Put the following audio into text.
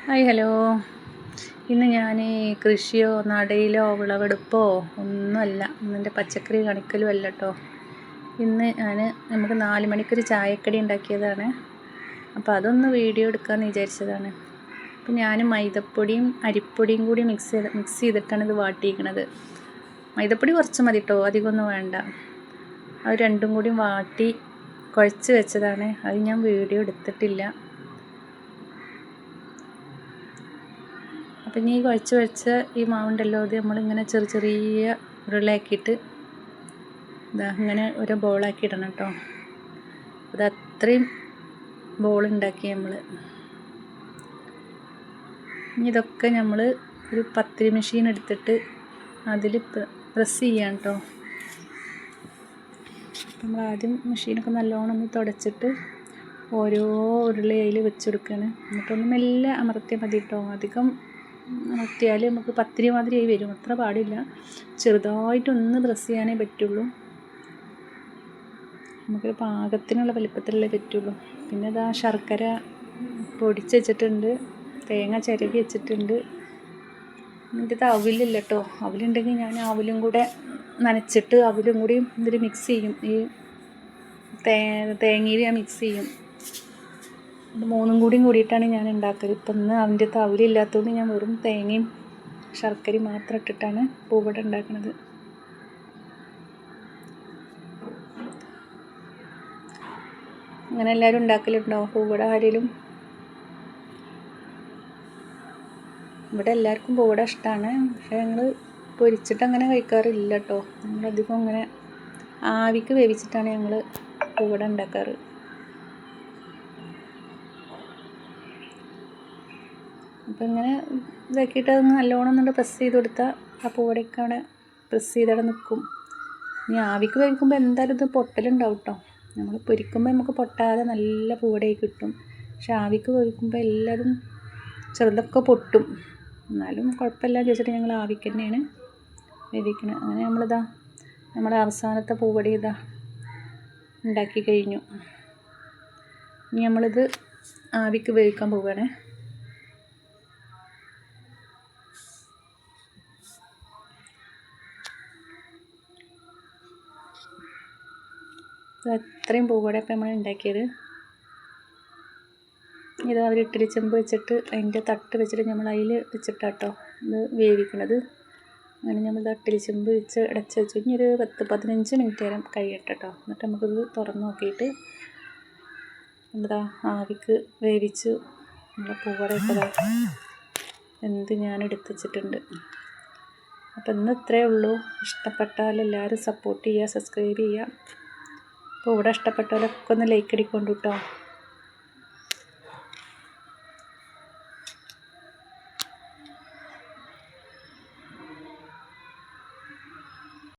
Hi hello. ഇന്ന് ഞാൻ കൃഷിയോ നടയിലോ വിളവെടുപ്പോ ഒന്നുമല്ല, ഇന്നെൻ്റെ പച്ചക്കറി കണിക്കലും അല്ല കേട്ടോ. ഇന്ന് നമുക്ക് 4 മണിക്കൊരു ചായക്കടി ഉണ്ടാക്കിയതാണ്. അപ്പോൾ അതൊന്ന് വീഡിയോ എടുക്കാമെന്ന് വിചാരിച്ചതാണ്. അപ്പോൾ ഞാൻ മൈദപ്പൊടിയും അരിപ്പൊടിയും കൂടി മിക്സ് ചെയ്തിട്ടാണ് ഇത് വാട്ടിയിരിക്കുന്നത്. മൈദപ്പൊടി കുറച്ച് മതി കേട്ടോ, അധികമൊന്നും വേണ്ട. അത് രണ്ടും കൂടി വാട്ടി കുഴച്ച് വെച്ചതാണ്. അത് ഞാൻ വീഡിയോ എടുത്തിട്ടില്ല. അപ്പം ഈ കുഴച്ച് വെച്ച ഈ മാവുണ്ടല്ലോ, അത് നമ്മളിങ്ങനെ ചെറിയ ഉരുളയാക്കിയിട്ട് ഇങ്ങനെ ഒരു ബോളാക്കി ഇടണം കേട്ടോ. അത് അത്രയും ബോളുണ്ടാക്കി നമ്മൾ. ഇതൊക്കെ നമ്മൾ ഒരു പത്തിരി മെഷീൻ എടുത്തിട്ട് അതിൽ പ്രസ് ചെയ്യാം കേട്ടോ. നമ്മൾ ആദ്യം മെഷീനൊക്കെ നല്ലോണം ഒന്ന് തുടച്ചിട്ട് ഓരോ ഉരുളി അതിൽ വെച്ചെടുക്കുകയാണ്. എന്നിട്ടൊന്ന് മെല്ലെ അമർത്തിയാൽ മതി കേട്ടോ. അധികം അമർത്തിയാൽ നമുക്ക് പത്തിരി മാതിരി ആയി വരും, അത്ര പാടില്ല. ചെറുതായിട്ടൊന്ന് പ്രസ് ചെയ്യാനേ പറ്റുള്ളൂ. നമുക്കൊരു പാകത്തിനുള്ള വലിപ്പത്തിലല്ലേ പറ്റുള്ളൂ. പിന്നെ ഇതാ ശർക്കര പൊടിച്ച് വെച്ചിട്ടുണ്ട്, തേങ്ങ ചിരകി വെച്ചിട്ടുണ്ട്. ഇതിൻ്റെ അവിലില്ല കേട്ടോ. അവിലുണ്ടെങ്കിൽ ഞാൻ അവിലും കൂടെ നനച്ചിട്ട് അവിലും കൂടി ഇതിൽ മിക്സ് ചെയ്യും. ഈ തേങ്ങയിൽ ഞാൻ മിക്സ് ചെയ്യും. ഇത് മൂന്നും കൂടിയിട്ടാണ് ഞാൻ ഉണ്ടാക്കൽ. ഇപ്പം ഇന്ന് അതിൻ്റെ അവിലില്ലാത്തതുകൊണ്ട് ഞാൻ വെറും തേങ്ങയും ശർക്കരയും മാത്രം ഇട്ടിട്ടാണ് പൂവട ഉണ്ടാക്കുന്നത്. അങ്ങനെ എല്ലാവരും ഉണ്ടാക്കലുണ്ടോ പൂവട? ആരെങ്കിലും? ഇവിടെ എല്ലാവർക്കും പൂവട ഇഷ്ടമാണ്. പക്ഷേ ഞങ്ങൾ പൊരിച്ചിട്ട് അങ്ങനെ കഴിക്കാറില്ല കേട്ടോ. നമ്മളധികം അങ്ങനെ ആവിക്ക് വേവിച്ചിട്ടാണ് ഞങ്ങൾ പൂവട ഉണ്ടാക്കാറ്. അപ്പോൾ ഇങ്ങനെ ഇതാക്കിയിട്ട് അത് നല്ലോണം ഒന്ന് പ്രസ് ചെയ്ത് കൊടുത്താൽ ആ പൂവടയൊക്കെ അവിടെ പ്രസ് ചെയ്തവിടെ നിൽക്കും. ഇനി ആവിക്ക് വേവിക്കുമ്പോൾ എന്തായാലും ഇത് പൊട്ടലുണ്ടാവും കേട്ടോ. നമ്മൾ പൊരിക്കുമ്പോൾ നമുക്ക് പൊട്ടാതെ നല്ല പൂവടയായി കിട്ടും. പക്ഷെ ആവിക്ക് വേവിക്കുമ്പോൾ എല്ലാതും ചെറുതൊക്കെ പൊട്ടും. എന്നാലും കുഴപ്പമില്ല ചോദിച്ചിട്ട് ഞങ്ങൾ ആവിക്ക് തന്നെയാണ് വേവിക്കുന്നത്. അങ്ങനെ നമ്മുടെ അവസാനത്തെ പൂവട ഉണ്ടാക്കി കഴിഞ്ഞു. ഇനി നമ്മളിത് ആവിക്ക് വേവിക്കാൻ പോവുകയാണ്. അത്രയും പൂവട ഇപ്പം നമ്മൾ ഉണ്ടാക്കിയത്. ഇത് അവർ ഇഡ്ഡലി ചെമ്പ് വെച്ചിട്ട് അതിൻ്റെ തട്ട് വെച്ചിട്ട് നമ്മൾ അതിൽ വെച്ചിട്ടാട്ടോ ഇത് വേവിക്കണത്. അങ്ങനെ നമ്മൾ ഇഡ്ഡലി ചെമ്പ് വെച്ച് അടച്ച് വെച്ച് ഇനി ഒരു 10-15 മിനിറ്റ് നേരം കഴിയട്ടെ കേട്ടോ. എന്നിട്ട് നമുക്കിത് തുറന്ന് നോക്കിയിട്ട് ആവിക്ക് വേവിച്ച് നമ്മുടെ പൂവടയൊക്കെ ഞാൻ എടുത്ത് വെച്ചിട്ടുണ്ട്. അപ്പം ഇന്ന് ഇത്രയേ ഉള്ളൂ. ഇഷ്ടപ്പെട്ടാൽ എല്ലാവരും സപ്പോർട്ട് ചെയ്യുക, സബ്സ്ക്രൈബ് ചെയ്യുക. പൂവട ഇഷ്ടപ്പെട്ടവരൊക്കെ ഒന്ന് ലൈക്ക് അടിക്കൊണ്ട് കേട്ടോ.